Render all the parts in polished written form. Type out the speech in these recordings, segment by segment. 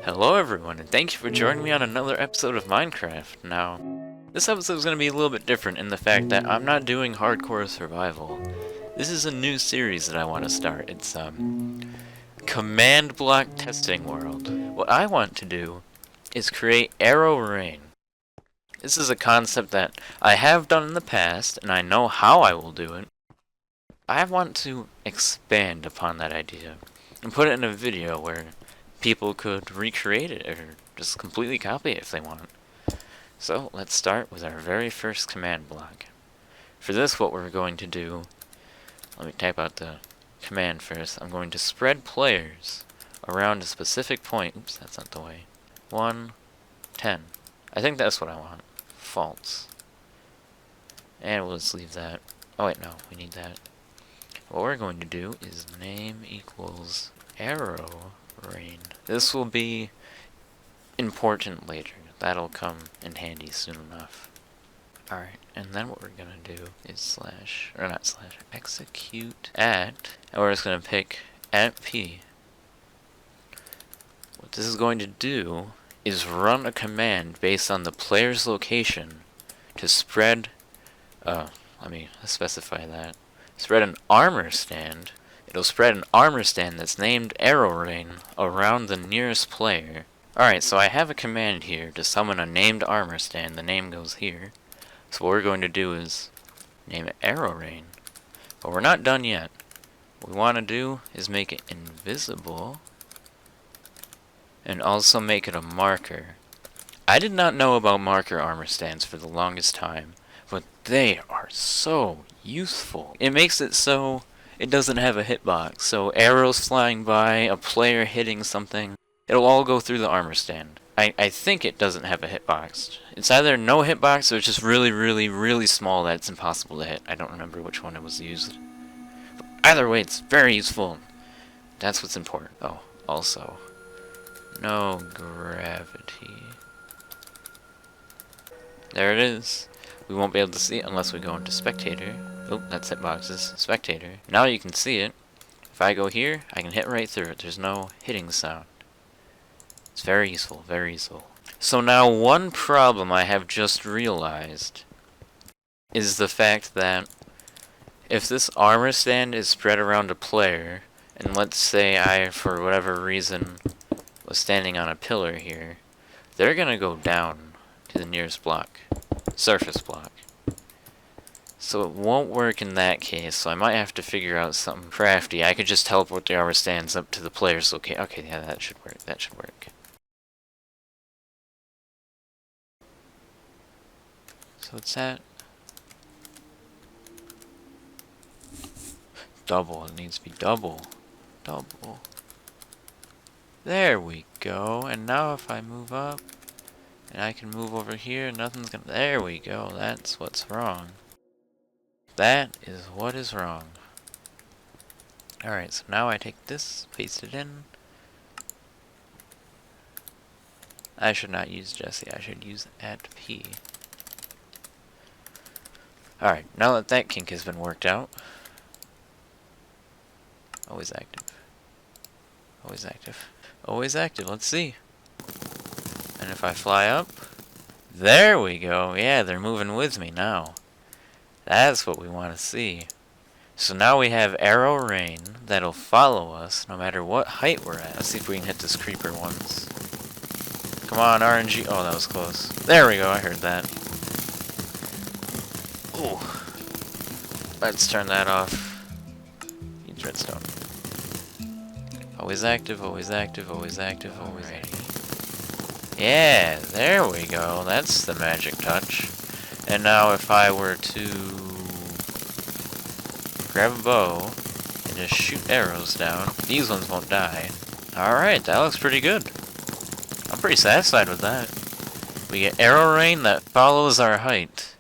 Hello everyone, and thank you for joining me on another episode of Minecraft. Now, this episode is going to be a little bit different in the fact that I'm not doing hardcore survival. This is a new series that I want to start. It's, Command Block Testing World. What I want to do is create ArrowRain. This is a concept that I have done in the past, and I know how I will do it. I want to expand upon that idea and put it in a video where people could recreate it or just completely copy it if they want. So let's start with our very first command block. For this, what we're going to do, let me type out the command first. I'm going to spread players around a specific point. Oops, that's not the way. 1, 10. I think that's what I want. False. And we'll just leave that. Oh wait, no, we need that. What we're going to do is name equals ArrowRain. This will be important later. That'll come in handy soon enough. Alright, and then what we're gonna do is execute at, and we're just gonna pick at P. What this is going to do is run a command based on the player's location to spread, let me specify that. Spread an armor stand. It'll spread an armor stand that's named ArrowRain around the nearest player. Alright, so I have a command here to summon a named armor stand. The name goes here. So what we're going to do is name it ArrowRain. But we're not done yet. What we want to do is make it invisible and also make it a marker. I did not know about marker armor stands for the longest time, but they are so useful. It makes it so it doesn't have a hitbox, so arrows flying by, a player hitting something, it'll all go through the armor stand. I think it doesn't have a hitbox. It's either no hitbox or it's just really small that it's impossible to hit. I don't remember which one it was used. But either way, it's very useful. That's what's important. Oh, also, no gravity. There it is. We won't be able to see it unless we go into spectator. Oh, that's hitboxes. Spectator. Now you can see it. If I go here, I can hit right through it. There's no hitting sound. It's very useful, very useful. So now one problem I have just realized is the fact that if this armor stand is spread around a player, and let's say I, for whatever reason, was standing on a pillar here, they're gonna go down to the nearest block. Surface block. So it won't work in that case, so I might have to figure out something crafty. I could just teleport the armor stands up to the player's location. Okay, yeah, that should work. That should work. So it's at double. It needs to be double. Double. There we go. And now if I move up, and I can move over here, nothing's gonna... There we go. That's what's wrong. That is what is wrong. Alright, so now I take this, paste it in. I should not use Jesse, I should use at P. Alright, now that that kink has been worked out. Always active. Always active. Always active, let's see. And if I fly up, there we go. Yeah, they're moving with me now. That's what we want to see. So now we have ArrowRain that'll follow us no matter what height we're at. Let's see if we can hit this creeper once. Come on, RNG. Oh, that was close. There we go, I heard that. Ooh. Let's turn that off. Needs redstone. Always active, always active, always active, always active. Yeah, there we go. That's the magic touch. And now if I were to grab a bow and just shoot arrows down, these ones won't die. Alright, that looks pretty good. I'm pretty satisfied with that. We get ArrowRain that follows our height.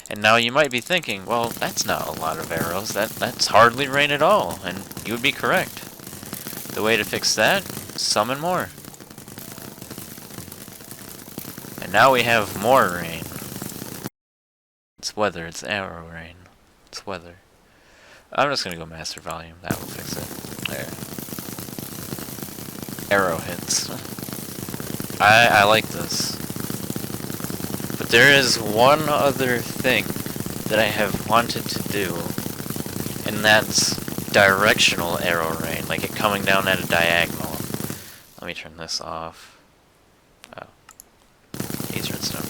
And now you might be thinking, well, that's not a lot of arrows. That's hardly rain at all. And you would be correct. The way to fix that, summon more. And now we have more rain. It's weather, it's ArrowRain. It's weather. I'm just gonna go master volume, that will fix it. There. Arrow hits. I like this. But there is one other thing that I have wanted to do, and that's directional arrow rain, like it coming down at a diagonal. Let me turn this off. Oh. Use redstone.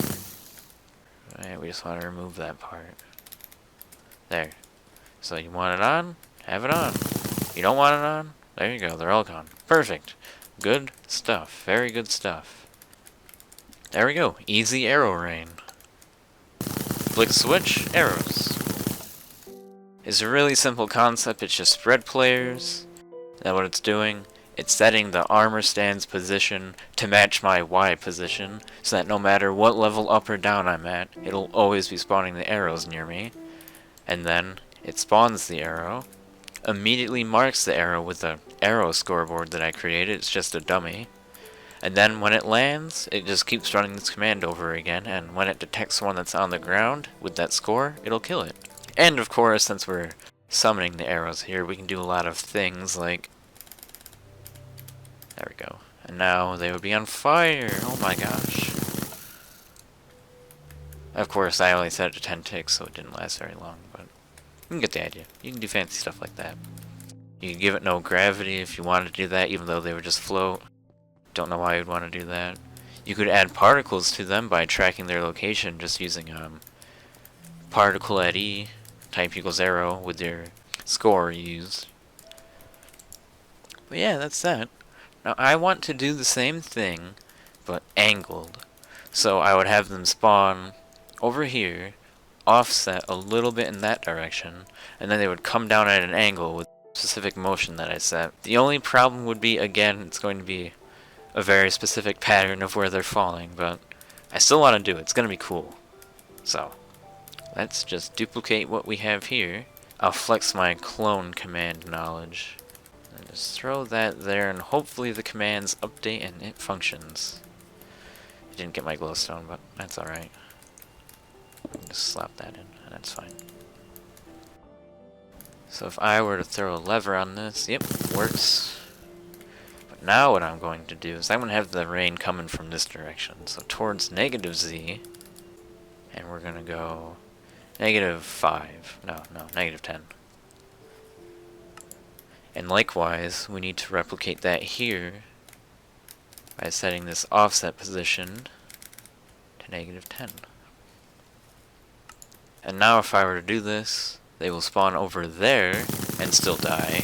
Alright, we just want to remove that part. There. So you want it on? Have it on. You don't want it on? There you go, they're all gone. Perfect. Good stuff. Very good stuff. There we go. Easy arrow rain. Flick switch, arrows. It's a really simple concept. It's just spread players. That's what it's doing. It's setting the armor stand's position to match my Y position, so that no matter what level up or down I'm at, it'll always be spawning the arrows near me. And then it spawns the arrow, immediately marks the arrow with the arrow scoreboard that I created. It's just a dummy. And then when it lands, it just keeps running this command over again, and when it detects one that's on the ground with that score, it'll kill it. And of course, since we're summoning the arrows here, we can do a lot of things like... There we go. And now they would be on fire! Oh my gosh. Of course, I only set it to 10 ticks, so it didn't last very long, but you can get the idea. You can do fancy stuff like that. You can give it no gravity if you wanted to do that, even though they would just float. Don't know why you'd want to do that. You could add particles to them by tracking their location, just using particle at E, type equals arrow, with your score used. But yeah, that's that. Now I want to do the same thing, but angled. So I would have them spawn over here, offset a little bit in that direction, and then they would come down at an angle with specific motion that I set. The only problem would be, again, it's going to be a very specific pattern of where they're falling, but I still want to do it. It's going to be cool. So, let's just duplicate what we have here. I'll flex my clone command knowledge. And just throw that there, and hopefully the commands update and it functions. I didn't get my glowstone, but that's alright. Just slap that in, and that's fine. So if I were to throw a lever on this, yep, works. But now what I'm going to do is I'm going to have the rain coming from this direction. So towards negative Z, and we're going to go negative 5. No, negative 10. And likewise, we need to replicate that here by setting this offset position to negative 10. And now if I were to do this, they will spawn over there and still die.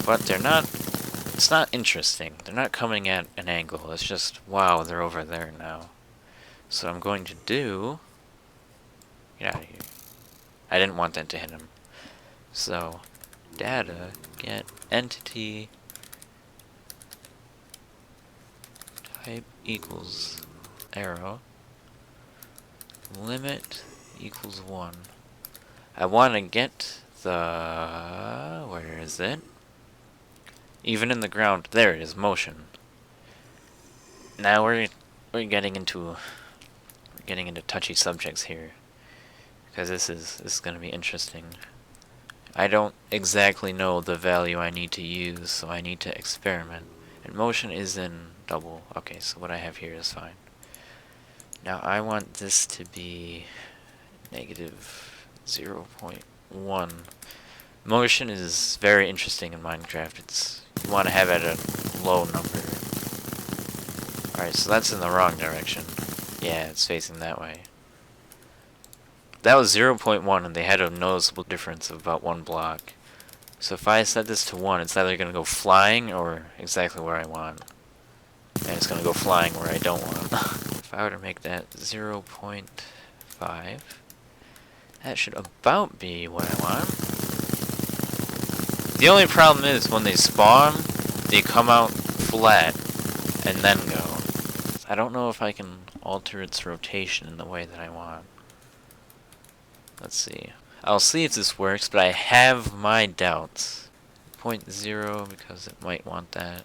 But they're not, it's not interesting. They're not coming at an angle. It's just, wow, they're over there now. So what I'm going to do, get out of here. I didn't want that to hit him. So, data, get entity, type equals arrow, limit equals 1. I want to get the... where is it? Even in the ground. There it is, motion. Now we're getting into touchy subjects here, because this is going to be interesting. I don't exactly know the value I need to use, so I need to experiment. And motion is in double. Okay, so what I have here is fine. Now I want this to be negative 0.1. Motion is very interesting in Minecraft. You want to have it at a low number. Alright, so that's in the wrong direction. Yeah, it's facing that way. That was 0.1, and they had a noticeable difference of about 1 block. So if I set this to 1, it's either going to go flying or exactly where I want. And it's going to go flying where I don't want. If I were to make that 0.5, that should about be what I want. The only problem is when they spawn, they come out flat and then go. I don't know if I can alter its rotation in the way that I want. Let's see. I'll see if this works, but I have my doubts. 0.0 because it might want that.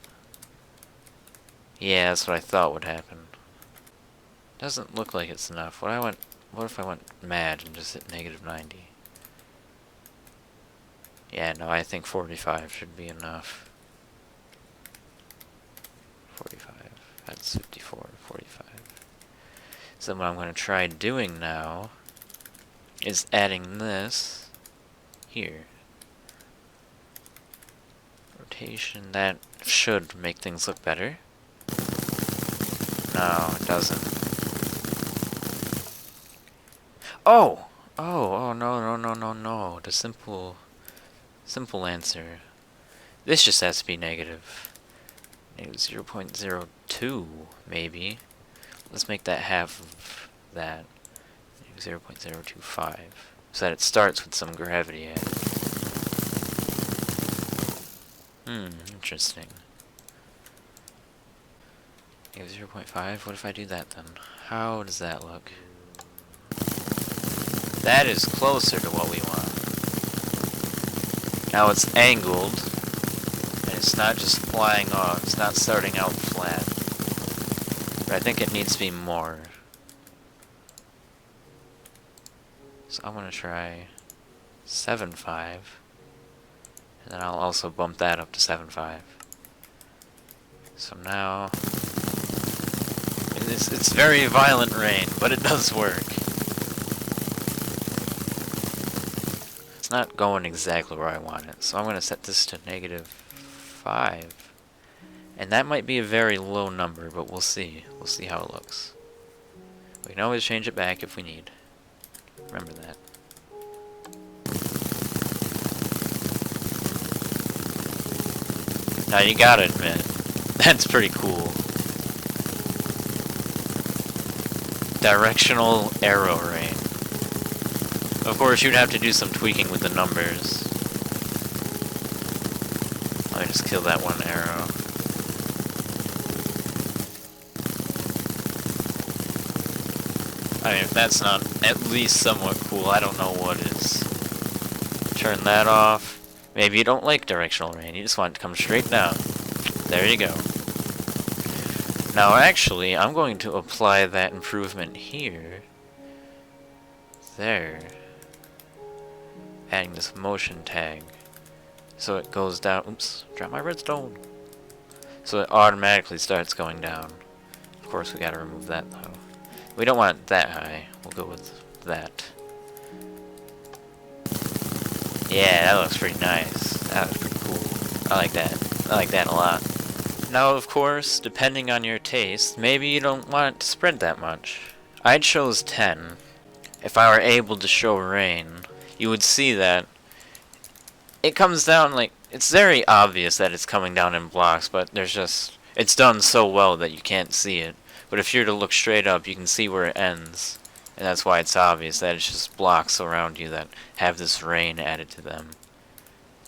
Yeah, that's what I thought would happen. Doesn't look like it's enough. What if I went mad and just hit negative 90? Yeah, no, I think 45 should be enough. 45. That's 54, 45. So what I'm going to try doing now is adding this here. Rotation, that should make things look better. No, it doesn't. Oh! Oh, no. The simple answer. This just has to be negative. Negative 0.02, maybe. Let's make that half of that. Negative 0.025. So that it starts with some gravity added. Interesting. Negative 0.5. What if I do that then? How does that look? That is closer to what we want. Now it's angled, and it's not just flying off, it's not starting out flat. But I think it needs to be more. So I'm gonna try 7.5, and then I'll also bump that up to 7.5. So now, it's very violent rain, but it does work. It's not going exactly where I want it, so I'm going to set this to -5. And that might be a very low number, but we'll see. We'll see how it looks. We can always change it back if we need. Remember that. Now you gotta admit, that's pretty cool. Directional ArrowRain. Of course, you'd have to do some tweaking with the numbers. Let me just kill that one arrow. I mean, if that's not at least somewhat cool, I don't know what is. Turn that off. Maybe you don't like directional rain, you just want it to come straight down. There you go. Now actually, I'm going to apply that improvement here. There. Adding this motion tag. So it goes down. Oops, drop my redstone. So it automatically starts going down. Of course, we gotta remove that though. We don't want it that high. We'll go with that. Yeah, that looks pretty nice. That was pretty cool. I like that. I like that a lot. Now, of course, depending on your taste, maybe you don't want it to spread that much. I chose 10. If I were able to show rain, you would see that it comes down like, it's very obvious that it's coming down in blocks, but there's just, it's done so well that you can't see it. But if you were to look straight up, you can see where it ends. And that's why it's obvious that it's just blocks around you that have this rain added to them.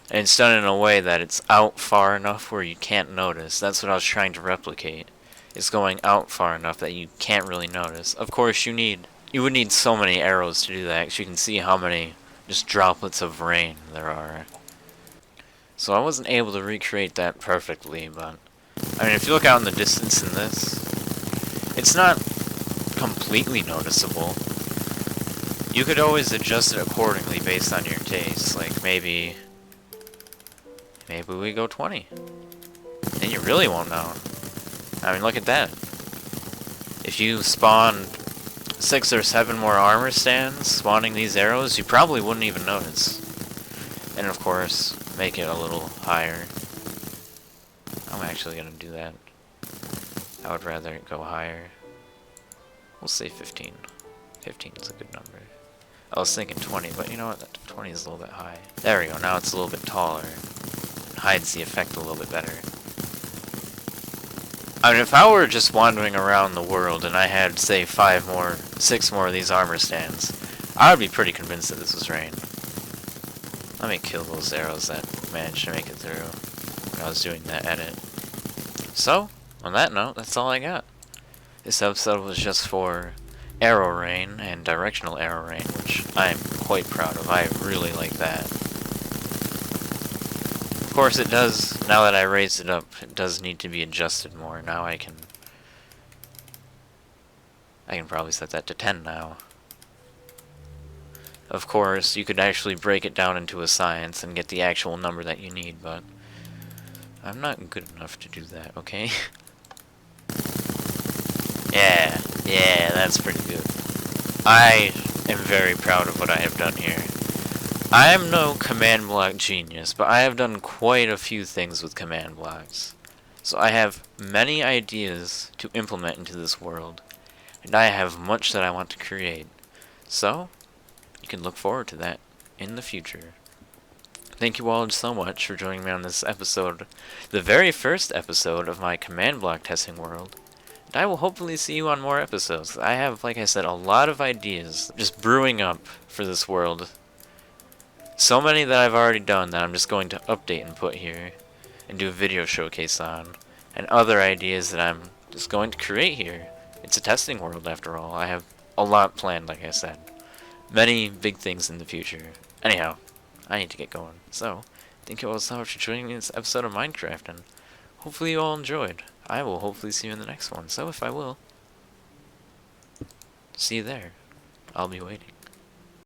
And it's done in a way that it's out far enough where you can't notice. That's what I was trying to replicate. It's going out far enough that you can't really notice. Of course, you would need so many arrows to do that, because you can see how many just droplets of rain there are. So I wasn't able to recreate that perfectly, but I mean, if you look out in the distance in this, it's not completely noticeable. You could always adjust it accordingly based on your taste. Like maybe we go 20. Then you really won't know. I mean, look at that. If you spawn 6 or 7 more armor stands spawning these arrows, you probably wouldn't even notice. And of course, make it a little higher. I'm actually gonna do that. I would rather it go higher. We'll say 15. 15 is a good number. I was thinking 20, but you know what? 20 is a little bit high. There we go, now it's a little bit taller. It hides the effect a little bit better. I mean, if I were just wandering around the world and I had, say, 6 more of these armor stands, I would be pretty convinced that this was rain. Let me kill those arrows that managed to make it through when I was doing that edit. So, on that note, that's all I got. This episode was just for ArrowRain and directional ArrowRain, which I am quite proud of. I really like that. Of course it does, now that I raised it up, it does need to be adjusted more. Now I can probably set that to 10 now. Of course, you could actually break it down into a science and get the actual number that you need, but I'm not good enough to do that, okay? Yeah, that's pretty good. I am very proud of what I have done here. I am no command block genius, but I have done quite a few things with command blocks. So I have many ideas to implement into this world, and I have much that I want to create. So, you can look forward to that in the future. Thank you all so much for joining me on this episode, the very first episode of my command block testing world. And I will hopefully see you on more episodes. I have, like I said, a lot of ideas just brewing up for this world. So many that I've already done that I'm just going to update and put here and do a video showcase on. And other ideas that I'm just going to create here. It's a testing world after all. I have a lot planned, like I said. Many big things in the future. Anyhow, I need to get going. So, thank you all so much for joining me in this episode of Minecraft, and hopefully you all enjoyed. I will hopefully see you in the next one. So if I will, see you there. I'll be waiting.